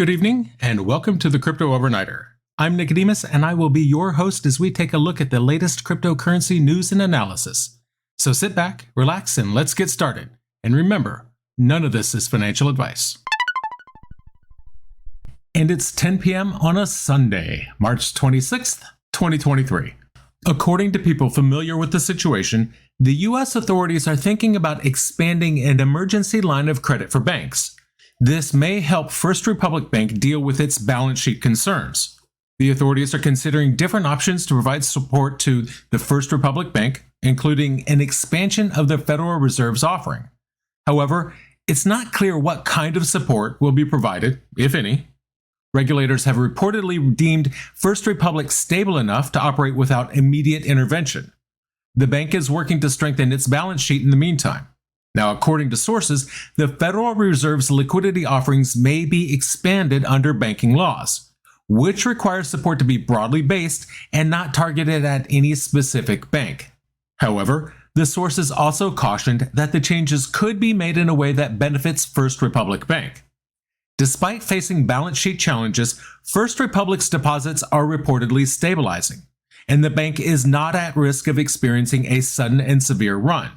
Good evening, and welcome to the Crypto Overnighter. I'm Nikodemus, and I will be your host as we take a look at the latest cryptocurrency news and analysis. So sit back, relax, and let's get started. And remember, none of this is financial advice. And it's 10 p.m. on a Sunday, March 26th, 2023. According to people familiar with the situation, the U.S. authorities are thinking about expanding an emergency line of credit for banks. This may help First Republic Bank deal with its balance sheet concerns. The authorities are considering different options to provide support to the First Republic Bank, including an expansion of the Federal Reserve's offering. However, it's not clear what kind of support will be provided, if any. Regulators have reportedly deemed First Republic stable enough to operate without immediate intervention. The bank is working to strengthen its balance sheet in the meantime. Now, according to sources, the Federal Reserve's liquidity offerings may be expanded under banking laws, which requires support to be broadly based and not targeted at any specific bank. However, the sources also cautioned that the changes could be made in a way that benefits First Republic Bank. Despite facing balance sheet challenges, First Republic's deposits are reportedly stabilizing, and the bank is not at risk of experiencing a sudden and severe run.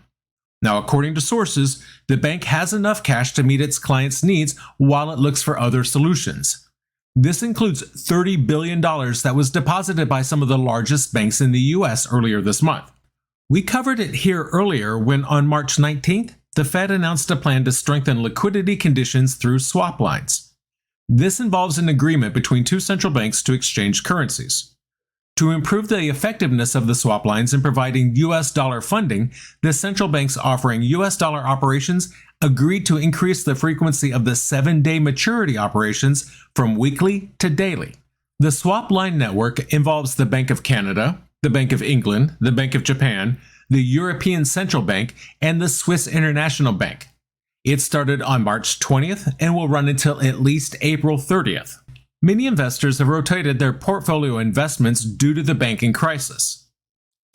Now, according to sources, the bank has enough cash to meet its clients' needs while it looks for other solutions. This includes $30 billion that was deposited by some of the largest banks in the U.S. earlier this month. We covered it here earlier when on March 19th, the Fed announced a plan to strengthen liquidity conditions through swap lines. This involves an agreement between two central banks to exchange currencies. To improve the effectiveness of the swap lines in providing U.S. dollar funding, the central banks offering U.S. dollar operations agreed to increase the frequency of the 7-day maturity operations from weekly to daily. The swap line network involves the Bank of Canada, the Bank of England, the Bank of Japan, the European Central Bank, and the Swiss International Bank. It started on March 20th and will run until at least April 30th. Many investors have rotated their portfolio investments due to the banking crisis.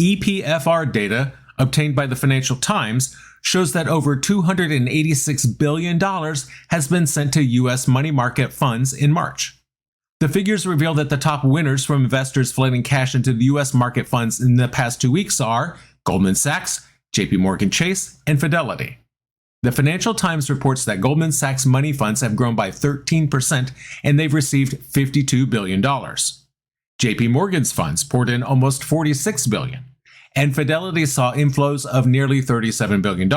EPFR data obtained by the Financial Times shows that over $286 billion has been sent to U.S. money market funds in March. The figures reveal that the top winners from investors flooding cash into the U.S. market funds in the past 2 weeks are Goldman Sachs, JP Chase, and Fidelity. The Financial Times reports that Goldman Sachs money funds have grown by 13% and they've received $52 billion. JP Morgan's funds poured in almost $46 billion, and Fidelity saw inflows of nearly $37 billion.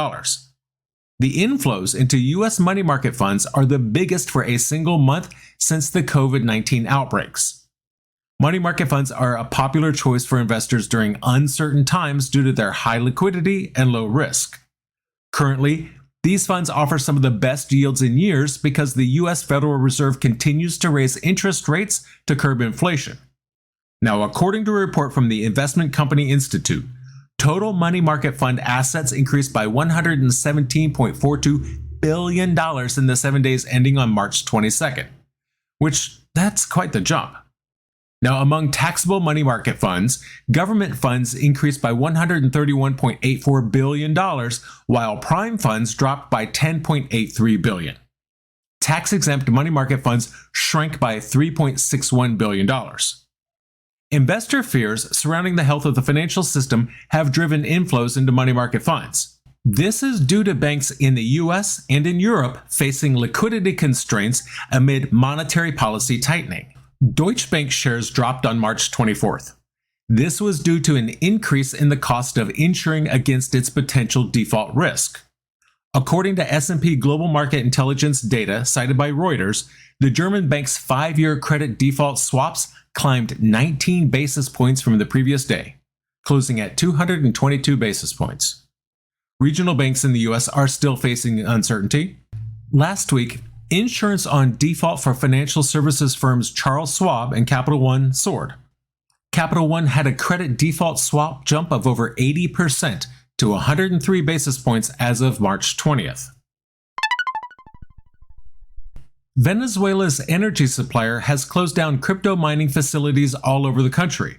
The inflows into U.S. money market funds are the biggest for a single month since the COVID-19 outbreaks. Money market funds are a popular choice for investors during uncertain times due to their high liquidity and low risk. Currently, these funds offer some of the best yields in years because the U.S. Federal Reserve continues to raise interest rates to curb inflation. Now, according to a report from the Investment Company Institute, total money market fund assets increased by $117.42 billion in the 7 days ending on March 22nd, which that's quite the jump. Now, among taxable money market funds, government funds increased by $131.84 billion, while prime funds dropped by $10.83 billion. Tax-exempt money market funds shrank by $3.61 billion. Investor fears surrounding the health of the financial system have driven inflows into money market funds. This is due to banks in the U.S. and in Europe facing liquidity constraints amid monetary policy tightening. Deutsche Bank shares dropped on March 24th. This was due to an increase in the cost of insuring against its potential default risk. According to S&P Global Market Intelligence data cited by Reuters, the German bank's 5-year credit default swaps climbed 19 basis points from the previous day, closing at 222 basis points. Regional banks in the U.S. are still facing uncertainty. Last week, insurance on default for financial services firms Charles Schwab and Capital One soared. Capital One had a credit default swap jump of over 80% to 103 basis points as of March 20th. Venezuela's energy supplier has closed down crypto mining facilities all over the country.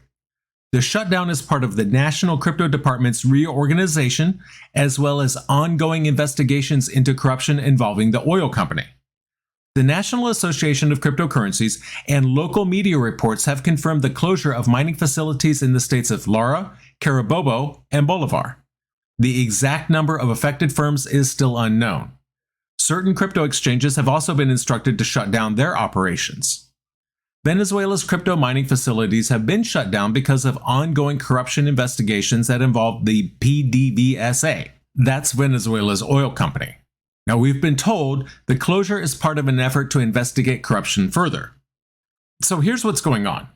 The shutdown is part of the National Crypto Department's reorganization, as well as ongoing investigations into corruption involving the oil company. The National Association of Cryptocurrencies and local media reports have confirmed the closure of mining facilities in the states of Lara, Carabobo, and Bolivar. The exact number of affected firms is still unknown. Certain crypto exchanges have also been instructed to shut down their operations. Venezuela's crypto mining facilities have been shut down because of ongoing corruption investigations that involve the PDVSA. That's Venezuela's oil company. Now, we've been told the closure is part of an effort to investigate corruption further. So here's what's going on.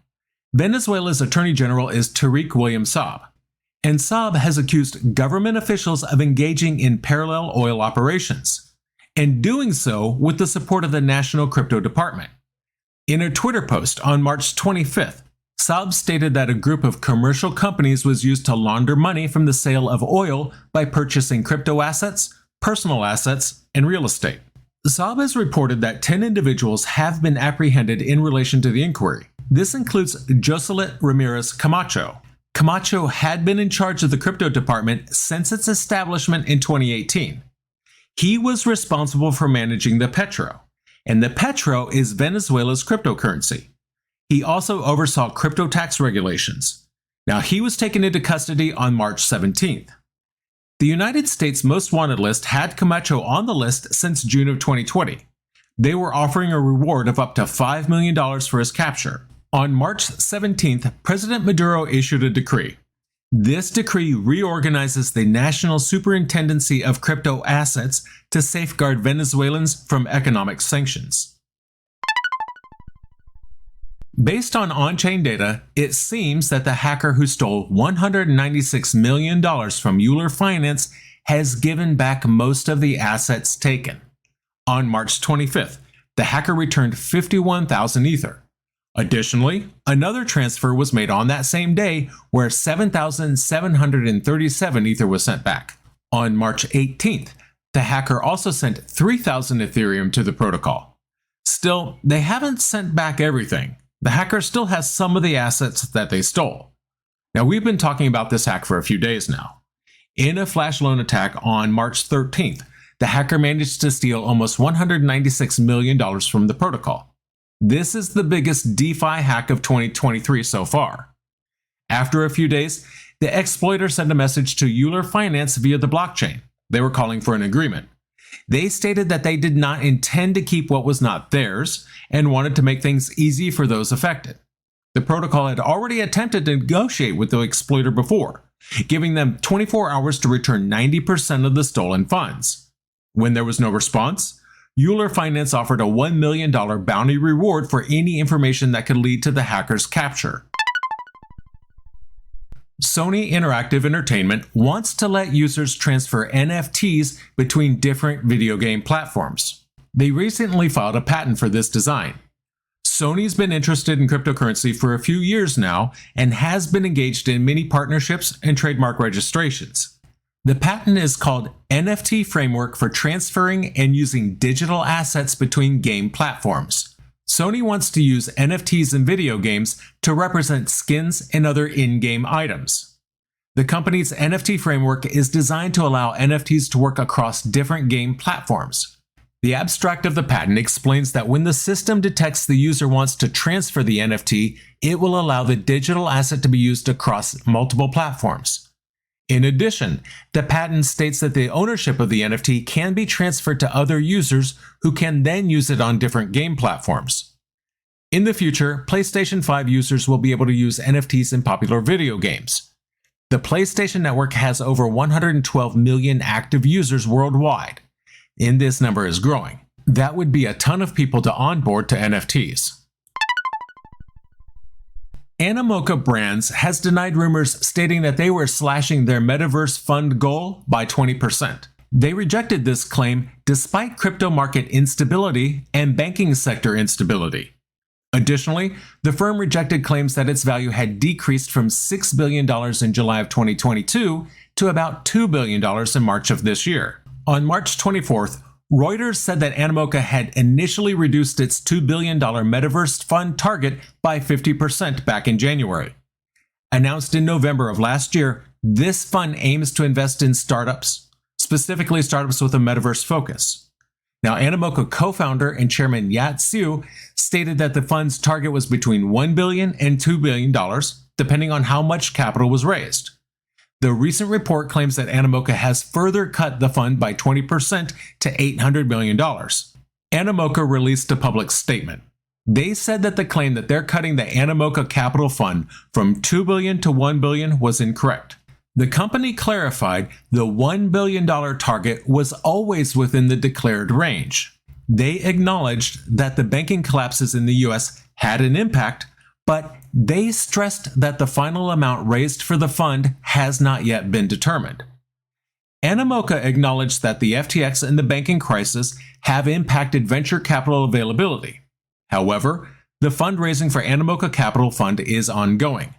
Venezuela's Attorney General is Tariq William Saab, and Saab has accused government officials of engaging in parallel oil operations, and doing so with the support of the National Crypto Department. In a Twitter post on March 25th, Saab stated that a group of commercial companies was used to launder money from the sale of oil by purchasing crypto assets, personal assets, and real estate. Saab has reported that 10 individuals have been apprehended in relation to the inquiry. This includes Joselit Ramirez Camacho. Camacho had been in charge of the crypto department since its establishment in 2018. He was responsible for managing the Petro, and the Petro is Venezuela's cryptocurrency. He also oversaw crypto tax regulations. Now, he was taken into custody on March 17th. The United States Most Wanted list had Camacho on the list since June of 2020. They were offering a reward of up to $5 million for his capture. On March 17th, President Maduro issued a decree. This decree reorganizes the National Superintendency of Crypto Assets to safeguard Venezuelans from economic sanctions. Based on on-chain data, it seems that the hacker who stole $196 million from Euler Finance has given back most of the assets taken. On March 25th, the hacker returned 51,000 Ether. Additionally, another transfer was made on that same day where 7,737 Ether was sent back. On March 18th, the hacker also sent 3,000 Ethereum to the protocol. Still, they haven't sent back everything. The hacker still has some of the assets that they stole. Now, we've been talking about this hack for a few days now. In a flash loan attack on March 13th, the hacker managed to steal almost $196 million from the protocol. This is the biggest DeFi hack of 2023 so far. After a few days, the exploiter sent a message to Euler Finance via the blockchain. They were calling for an agreement. They stated that they did not intend to keep what was not theirs and wanted to make things easy for those affected. The protocol had already attempted to negotiate with the exploiter before, giving them 24 hours to return 90% of the stolen funds. When there was no response, Euler Finance offered a $1 million bounty reward for any information that could lead to the hacker's capture. Sony Interactive Entertainment wants to let users transfer NFTs between different video game platforms. They recently filed a patent for this design. Sony's been interested in cryptocurrency for a few years now and has been engaged in many partnerships and trademark registrations. The patent is called NFT Framework for Transferring and Using Digital Assets Between Game Platforms. Sony wants to use NFTs in video games to represent skins and other in-game items. The company's NFT framework is designed to allow NFTs to work across different game platforms. The abstract of the patent explains that when the system detects the user wants to transfer the NFT, it will allow the digital asset to be used across multiple platforms. In addition, the patent states that the ownership of the NFT can be transferred to other users who can then use it on different game platforms. In the future, PlayStation 5 users will be able to use NFTs in popular video games. The PlayStation Network has over 112 million active users worldwide, and this number is growing. That would be a ton of people to onboard to NFTs. Animoca Brands has denied rumors stating that they were slashing their metaverse fund goal by 20%. They rejected this claim despite crypto market instability and banking sector instability. Additionally, the firm rejected claims that its value had decreased from $6 billion in July of 2022 to about $2 billion in March of this year. On March 24th, Reuters said that Animoca had initially reduced its $2 billion metaverse fund target by 50% back in January. Announced in November of last year, this fund aims to invest in startups, specifically startups with a metaverse focus. Now, Animoca co-founder and chairman Yat Siu stated that the fund's target was between $1 billion and $2 billion, depending on how much capital was raised. The recent report claims that Animoca has further cut the fund by 20% to $800 million. Animoca released a public statement. They said that the claim that they're cutting the Animoca Capital Fund from $2 billion to $1 billion was incorrect. The company clarified the $1 billion target was always within the declared range. They acknowledged that the banking collapses in the US had an impact, but they stressed that the final amount raised for the fund has not yet been determined. Animoca acknowledged that the FTX and the banking crisis have impacted venture capital availability. However, the fundraising for Animoca Capital Fund is ongoing.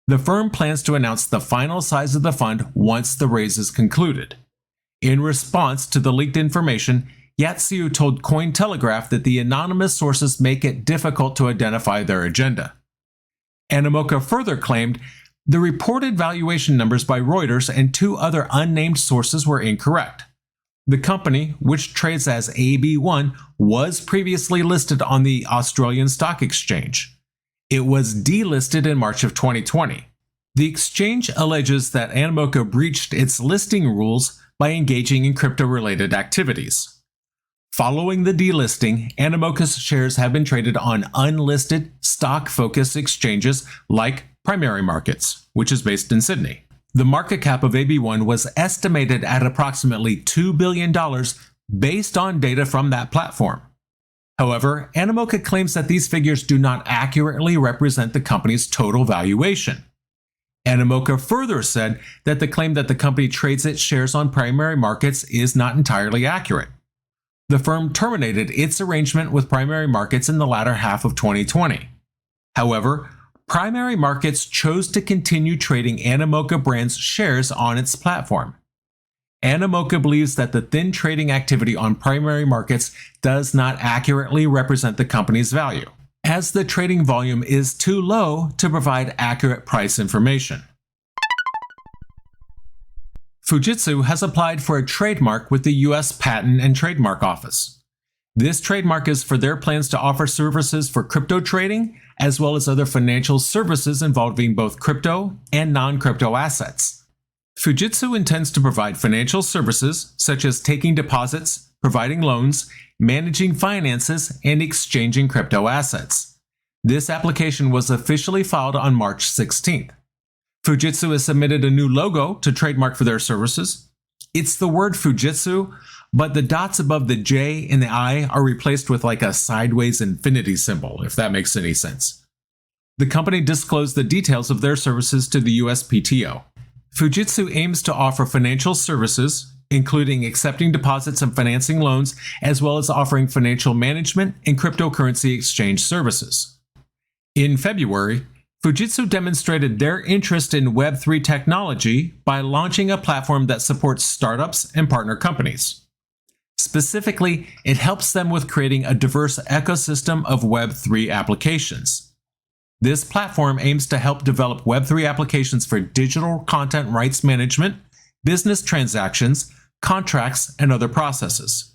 The firm plans to announce the final size of the fund once the raise is concluded. In response to the leaked information, Yat Siu told Cointelegraph that the anonymous sources make it difficult to identify their agenda. Animoca further claimed the reported valuation numbers by Reuters and two other unnamed sources were incorrect. The company, which trades as AB1, was previously listed on the Australian Stock Exchange. It was delisted in March of 2020. The exchange alleges that Animoca breached its listing rules by engaging in crypto-related activities. Following the delisting, Animoca's shares have been traded on unlisted, stock-focused exchanges like Primary Markets, which is based in Sydney. The market cap of AB1 was estimated at approximately $2 billion based on data from that platform. However, Animoca claims that these figures do not accurately represent the company's total valuation. Animoca further said that the claim that the company trades its shares on primary markets is not entirely accurate. The firm terminated its arrangement with Primary Markets in the latter half of 2020. However, Primary Markets chose to continue trading Animoca brand's shares on its platform. Animoca believes that the thin trading activity on Primary Markets does not accurately represent the company's value, as the trading volume is too low to provide accurate price information. Fujitsu has applied for a trademark with the US Patent and Trademark Office. This trademark is for their plans to offer services for crypto trading, as well as other financial services involving both crypto and non-crypto assets. Fujitsu intends to provide financial services such as taking deposits, providing loans, managing finances, and exchanging crypto assets. This application was officially filed on March 16th. Fujitsu has submitted a new logo to trademark for their services. It's the word Fujitsu, but the dots above the J and the I are replaced with like a sideways infinity symbol, if that makes any sense. The company disclosed the details of their services to the USPTO. Fujitsu aims to offer financial services, including accepting deposits and financing loans, as well as offering financial management and cryptocurrency exchange services. In February, Fujitsu demonstrated their interest in Web3 technology by launching a platform that supports startups and partner companies. Specifically, it helps them with creating a diverse ecosystem of Web3 applications. This platform aims to help develop Web3 applications for digital content rights management, business transactions, contracts, and other processes.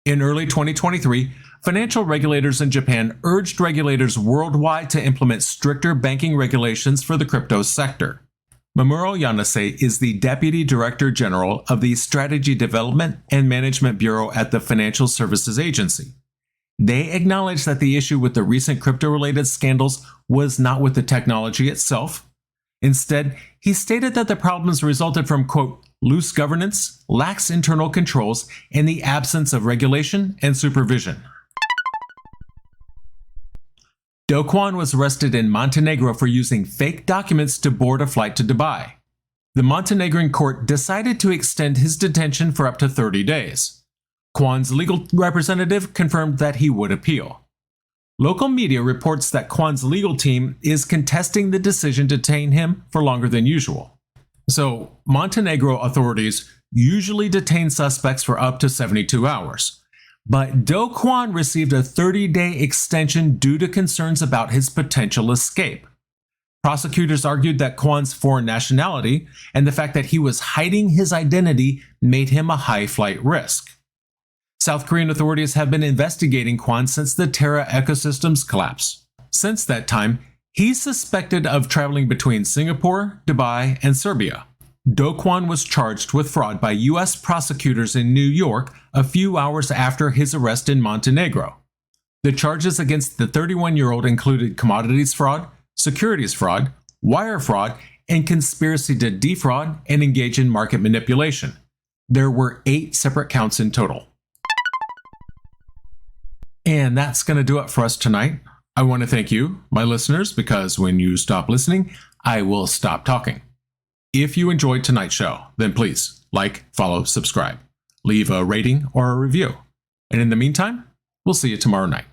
In early 2023, financial regulators in Japan urged regulators worldwide to implement stricter banking regulations for the crypto sector. Mamoru Yanase is the Deputy Director General of the Strategy Development and Management Bureau at the Financial Services Agency. They acknowledged that the issue with the recent crypto-related scandals was not with the technology itself. Instead, he stated that the problems resulted from, quote, loose governance, lax internal controls, and the absence of regulation and supervision. Do Kwon was arrested in Montenegro for using fake documents to board a flight to Dubai. The Montenegrin court decided to extend his detention for up to 30 days. Kwon's legal representative confirmed that he would appeal. Local media reports that Kwon's legal team is contesting the decision to detain him for longer than usual. So, Montenegro authorities usually detain suspects for up to 72 hours. But Do Kwon received a 30-day extension due to concerns about his potential escape. Prosecutors argued that Kwon's foreign nationality and the fact that he was hiding his identity made him a high flight risk. South Korean authorities have been investigating Kwon since the Terra ecosystem's collapse. Since that time, he's suspected of traveling between Singapore, Dubai, and Serbia. Do Kwon was charged with fraud by U.S. prosecutors in New York a few hours after his arrest in Montenegro. The charges against the 31-year-old included commodities fraud, securities fraud, wire fraud, and conspiracy to defraud and engage in market manipulation. There were 8 separate counts in total. And that's going to do it for us tonight. I want to thank you, my listeners, because when you stop listening, I will stop talking. If you enjoyed tonight's show, then please like, follow, subscribe, leave a rating or a review. And in the meantime, we'll see you tomorrow night.